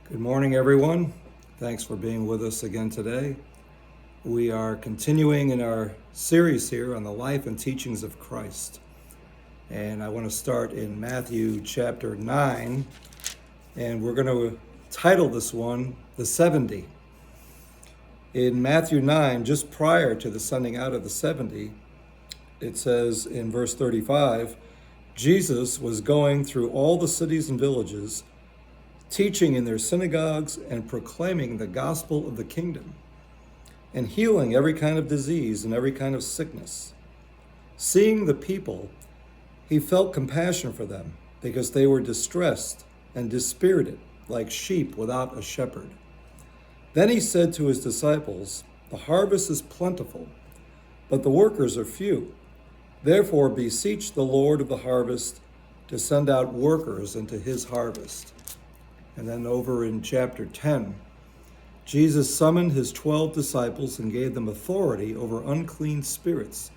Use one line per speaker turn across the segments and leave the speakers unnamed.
Good morning, everyone. Thanks for being with us again today. We are continuing in our series here on the life and teachings of Christ. And I want to start in Matthew chapter 9, and we're going to title this one, The 70. In Matthew 9, just prior to the sending out of the 70, it says in verse 35, Jesus was going through all the cities and villages, teaching in their synagogues and proclaiming the gospel of the kingdom, and healing every kind of disease and every kind of sickness. Seeing the people, he felt compassion for them, because they were distressed and dispirited, like sheep without a shepherd. Then he said to his disciples, "The harvest is plentiful, but the workers are few. Therefore beseech the Lord of the harvest to send out workers into his harvest." And then over in chapter 10, Jesus summoned his 12 disciples and gave them authority over unclean spirits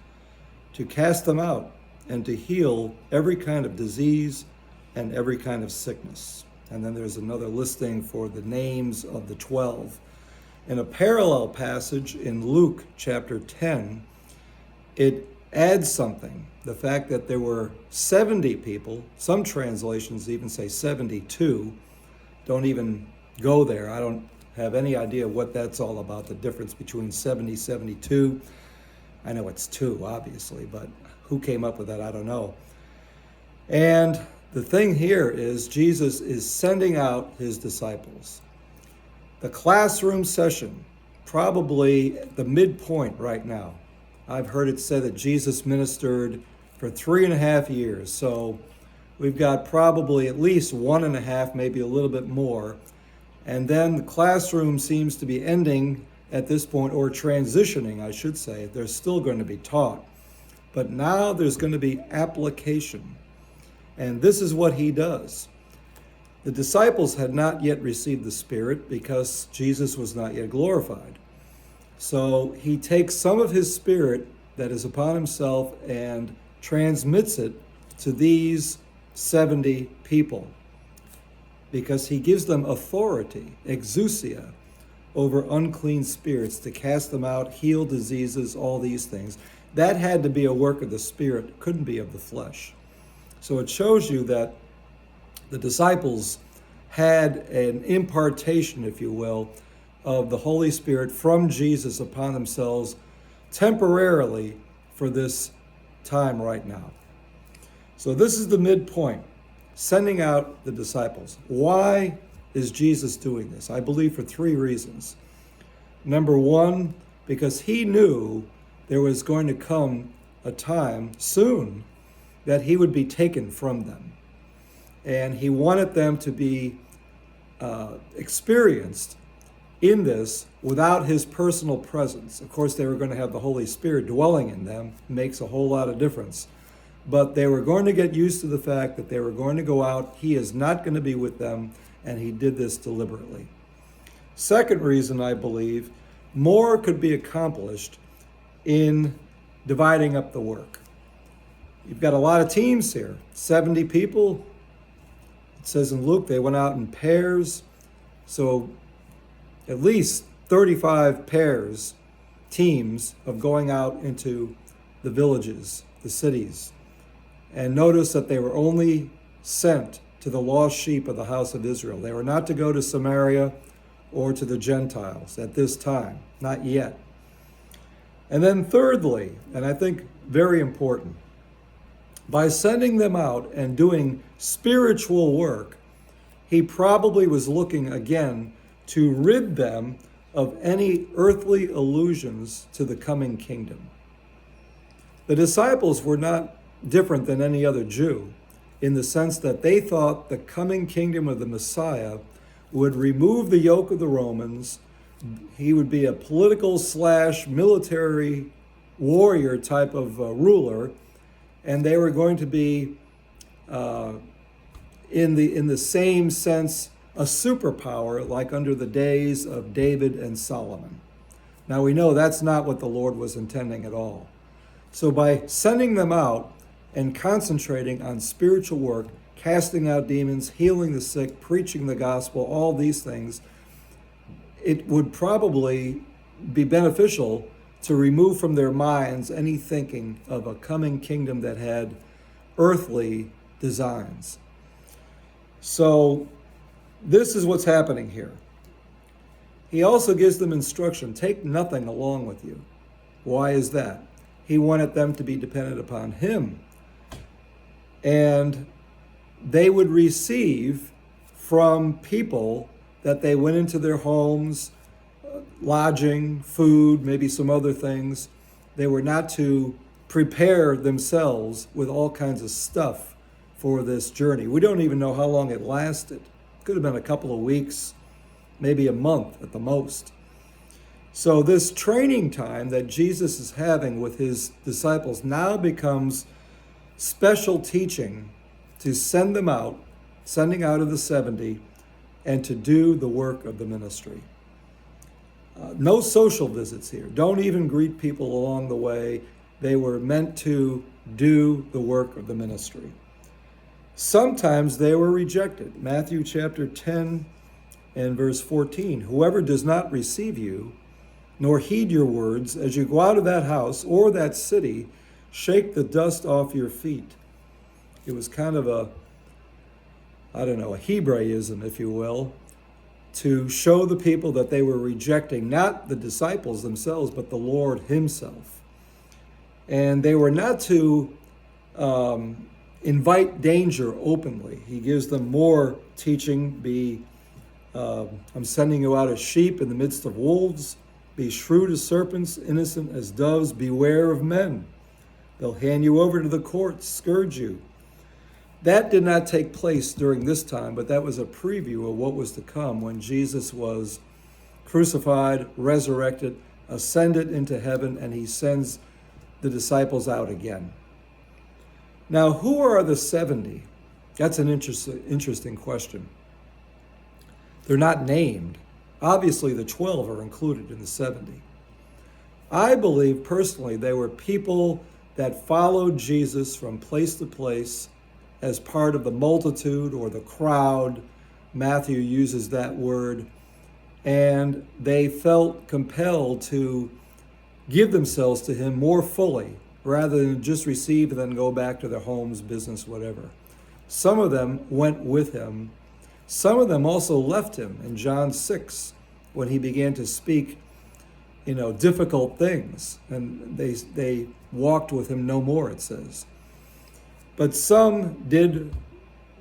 to cast them out and to heal every kind of disease and every kind of sickness. And then there's another listing for the names of the 12. In a parallel passage in Luke chapter 10, it adds something. The fact that there were 70 people, some translations even say 72, don't even go there. I don't have any idea what that's all about, the difference between 70, 72. I know it's 2, obviously, but who came up with that, I don't know. And the thing here is Jesus is sending out his disciples. The classroom session, probably at the midpoint right now. I've heard it said that Jesus ministered for 3.5 years, so we've got probably at least 1.5, maybe a little bit more. And then the classroom seems to be ending at this point, or transitioning, I should say. They're still going to be taught. But now there's going to be application. And this is what he does. The disciples had not yet received the Spirit because Jesus was not yet glorified. So he takes some of his Spirit that is upon himself and transmits it to these 70 people, because he gives them authority, exousia, over unclean spirits to cast them out, heal diseases, all these things. That had to be a work of the Spirit, couldn't be of the flesh. So it shows you that the disciples had an impartation, if you will, of the Holy Spirit from Jesus upon themselves temporarily for this time right now. So this is the midpoint, sending out the disciples. Why is Jesus doing this? I believe for 3 reasons. Number 1, because he knew there was going to come a time soon that he would be taken from them. And he wanted them to be experienced in this without his personal presence. Of course, they were going to have the Holy Spirit dwelling in them. It makes a whole lot of difference. But they were going to get used to the fact that they were going to go out. He is not going to be with them, and he did this deliberately. Second reason, I believe, more could be accomplished in dividing up the work. You've got a lot of teams here, 70 people. It says in Luke they went out in pairs, so at least 35 pairs, teams of going out into the villages, the cities. And notice that they were only sent to the lost sheep of the house of Israel. They were not to go to Samaria or to the Gentiles at this time, not yet. And then thirdly, and I think very important, by sending them out and doing spiritual work, he probably was looking again to rid them of any earthly allusions to the coming kingdom. The disciples were not different than any other Jew in the sense that they thought the coming kingdom of the Messiah would remove the yoke of the Romans. He would be a political / military warrior type of ruler, and they were going to be in the same sense a superpower like under the days of David and Solomon. Now we know that's not what the Lord was intending at all. So by sending them out and concentrating on spiritual work, casting out demons, healing the sick, preaching the gospel, all these things, it would probably be beneficial to remove from their minds any thinking of a coming kingdom that had earthly designs. So this is what's happening here. He also gives them instruction, take nothing along with you. Why is that? He wanted them to be dependent upon him. And they would receive from people that they went into their homes, lodging, food, maybe some other things. They were not to prepare themselves with all kinds of stuff for this journey. We don't even know how long it lasted. Could have been a couple of weeks, maybe a month at the most. So this training time that Jesus is having with his disciples now becomes special teaching to send them out, sending out of the 70, and to do the work of the ministry. No social visits here. Don't even greet people along the way. They were meant to do the work of the ministry. Sometimes they were rejected. Matthew chapter 10 and verse 14. Whoever does not receive you, nor heed your words, as you go out of that house or that city, shake the dust off your feet. It was kind of a Hebraism, if you will, to show the people that they were rejecting not the disciples themselves, but the Lord himself. And they were not to invite danger openly. He gives them more teaching. I'm sending you out as sheep in the midst of wolves. Be shrewd as serpents, innocent as doves. Beware of men. They'll hand you over to the courts, scourge you. That did not take place during this time, but that was a preview of what was to come when Jesus was crucified, resurrected, ascended into heaven, and he sends the disciples out again. Now, who are the 70? That's an interesting question. They're not named. Obviously, the 12 are included in the 70. I believe personally they were people that followed Jesus from place to place as part of the multitude or the crowd. Matthew uses that word. And they felt compelled to give themselves to him more fully rather than just receive and then go back to their homes, business, whatever. Some of them went with him. Some of them also left him in John 6 when he began to speak, difficult things. And they walked with him no more, it says. But some did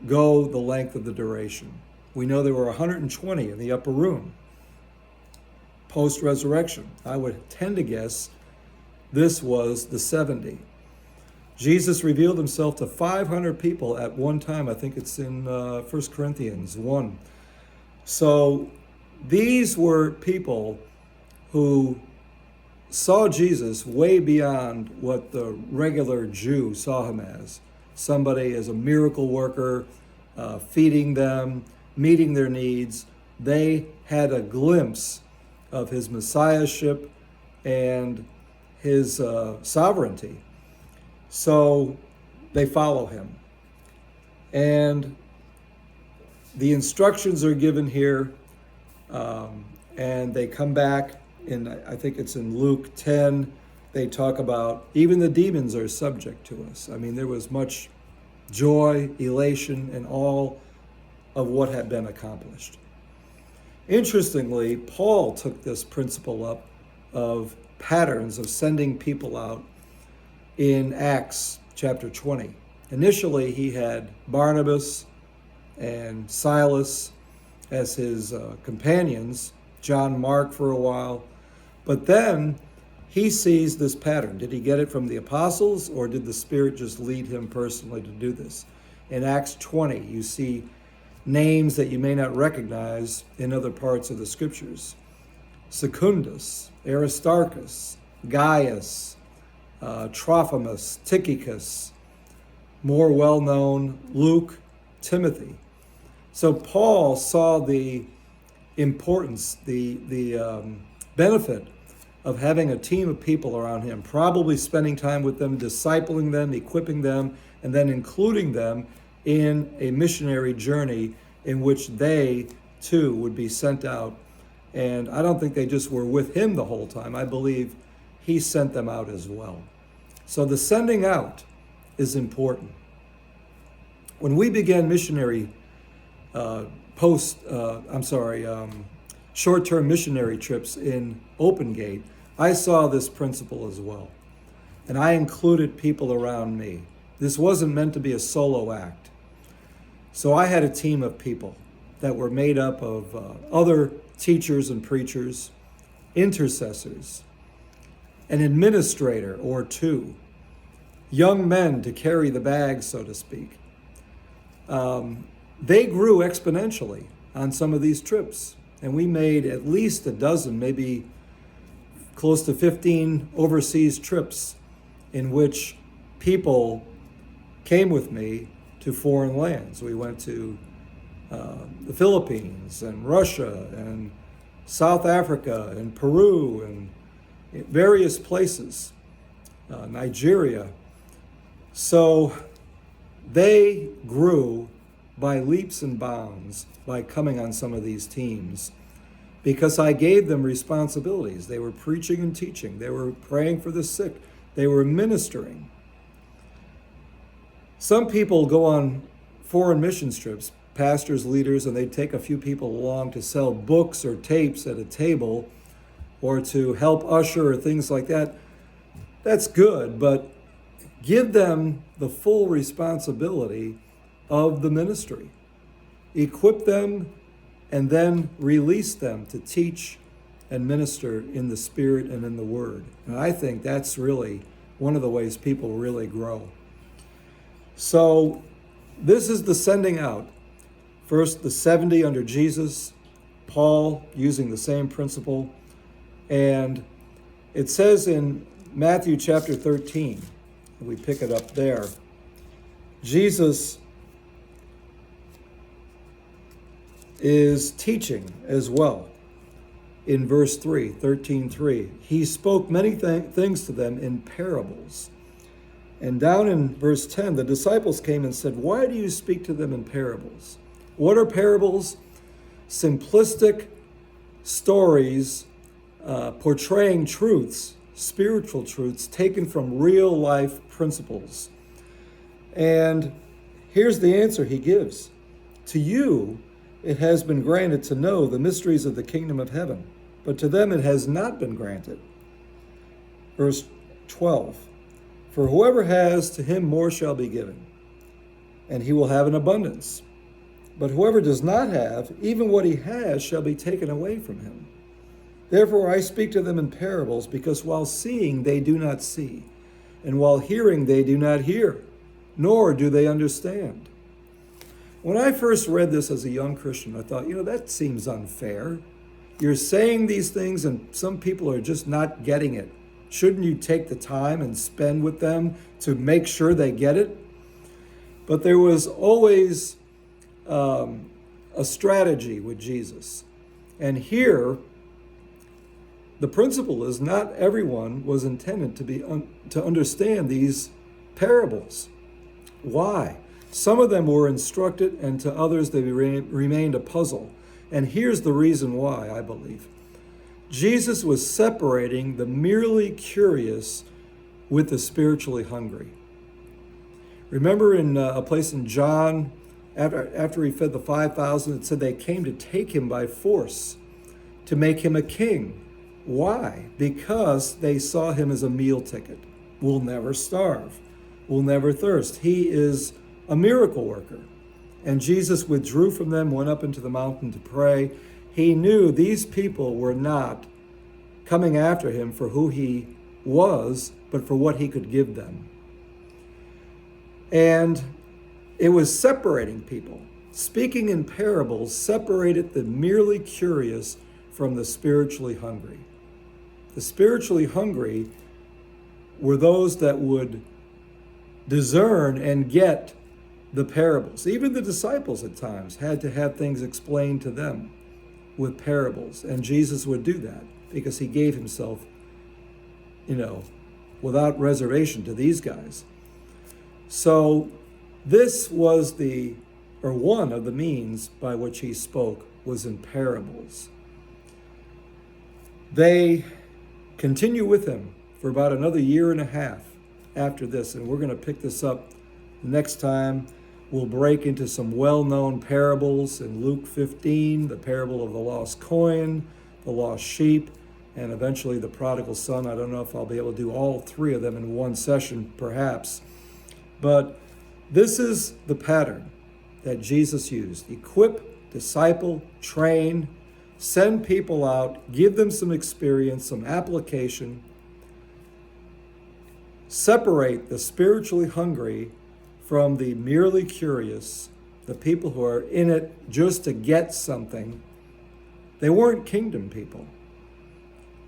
go the length of the duration. We know there were 120 in the upper room post-resurrection. I would tend to guess this was the 70. Jesus revealed himself to 500 people at one time. I think it's in 1 Corinthians 1. So these were people who saw Jesus way beyond what the regular Jew saw him as. Somebody as a miracle worker, feeding them, meeting their needs. They had a glimpse of his messiahship and his sovereignty. So they follow him. And the instructions are given here, and they come back I think it's in Luke 10, they talk about even the demons are subject to us. I mean, there was much joy, elation, and all of what had been accomplished. Interestingly, Paul took this principle up of patterns of sending people out in Acts chapter 20. Initially, he had Barnabas and Silas as his companions, John Mark for a while, but then he sees this pattern. Did he get it from the apostles, or did the Spirit just lead him personally to do this? In Acts 20, you see names that you may not recognize in other parts of the scriptures. Secundus, Aristarchus, Gaius, Trophimus, Tychicus, more well-known, Luke, Timothy. So Paul saw the importance, the benefit of having a team of people around him, probably spending time with them, discipling them, equipping them, and then including them in a missionary journey in which they too would be sent out. And I don't think they just were with him the whole time. I believe he sent them out as well. So the sending out is important. When we began missionary short-term missionary trips in Open Gate, I saw this principle as well. And I included people around me. This wasn't meant to be a solo act. So I had a team of people that were made up of other teachers and preachers, intercessors, an administrator or two, young men to carry the bag, so to speak. They grew exponentially on some of these trips. And we made at least a dozen, maybe close to 15 overseas trips in which people came with me to foreign lands. We went to the Philippines and Russia and South Africa and Peru and various places, Nigeria. So they grew by leaps and bounds by coming on some of these teams because I gave them responsibilities. They were preaching and teaching. They were praying for the sick. They were ministering. Some people go on foreign mission trips, pastors, leaders, and they take a few people along to sell books or tapes at a table or to help usher or things like that. That's good, but give them the full responsibility of the ministry. Equip them and then release them to teach and minister in the Spirit and in the Word. And I think that's really one of the ways people really grow. So this is the sending out. First, the 70 under Jesus, Paul using the same principle. And it says in Matthew chapter 13, we pick it up there, Jesus is teaching as well. In verse 3, 13:3, he spoke many things to them in parables. And down in verse 10, the disciples came and said, "Why do you speak to them in parables?" What are parables? Simplistic stories portraying truths, spiritual truths, taken from real life principles. And here's the answer he gives. To you, it has been granted to know the mysteries of the kingdom of heaven, but to them it has not been granted. Verse 12, for whoever has, to him more shall be given, and he will have an abundance. But whoever does not have, even what he has shall be taken away from him. Therefore I speak to them in parables, because while seeing they do not see, and while hearing they do not hear, nor do they understand. When I first read this as a young Christian, I thought, that seems unfair. You're saying these things and some people are just not getting it. Shouldn't you take the time and spend with them to make sure they get it? But there was always a strategy with Jesus. And here, the principle is not everyone was intended to understand these parables. Why? Some of them were instructed, and to others they remained a puzzle. And here's the reason why, I believe. Jesus was separating the merely curious with the spiritually hungry. Remember in a place in John, after he fed the 5,000, it said they came to take him by force, to make him a king. Why? Because they saw him as a meal ticket. We'll never starve. We'll never thirst. He is a miracle worker. And Jesus withdrew from them, went up into the mountain to pray. He knew these people were not coming after him for who he was, but for what he could give them. And it was separating people. Speaking in parables separated the merely curious from the spiritually hungry. The spiritually hungry were those that would discern and get the parables. Even the disciples at times had to have things explained to them with parables. And Jesus would do that because he gave himself, without reservation to these guys. So This was one of the means by which he spoke was in parables. They continue with him for about another year and a half after this, and we're going to pick this up next time. We'll break into some well-known parables in Luke 15, the parable of the lost coin, the lost sheep, and eventually the prodigal son. I don't know if I'll be able to do all three of them in one session, perhaps. But this is the pattern that Jesus used. Equip, disciple, train, send people out, give them some experience, some application, separate the spiritually hungry from the merely curious, the people who are in it just to get something. They weren't kingdom people.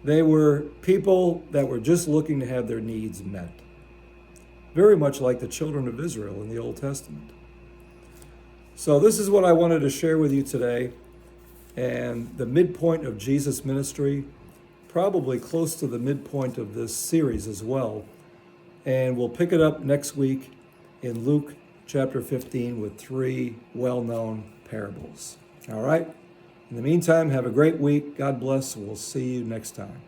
They were people that were just looking to have their needs met. Very much like the children of Israel in the Old Testament. So this is what I wanted to share with you today. And the midpoint of Jesus' ministry, probably close to the midpoint of this series as well. And we'll pick it up next week in Luke chapter 15 with 3 well-known parables. All right? In the meantime, have a great week. God bless. We'll see you next time.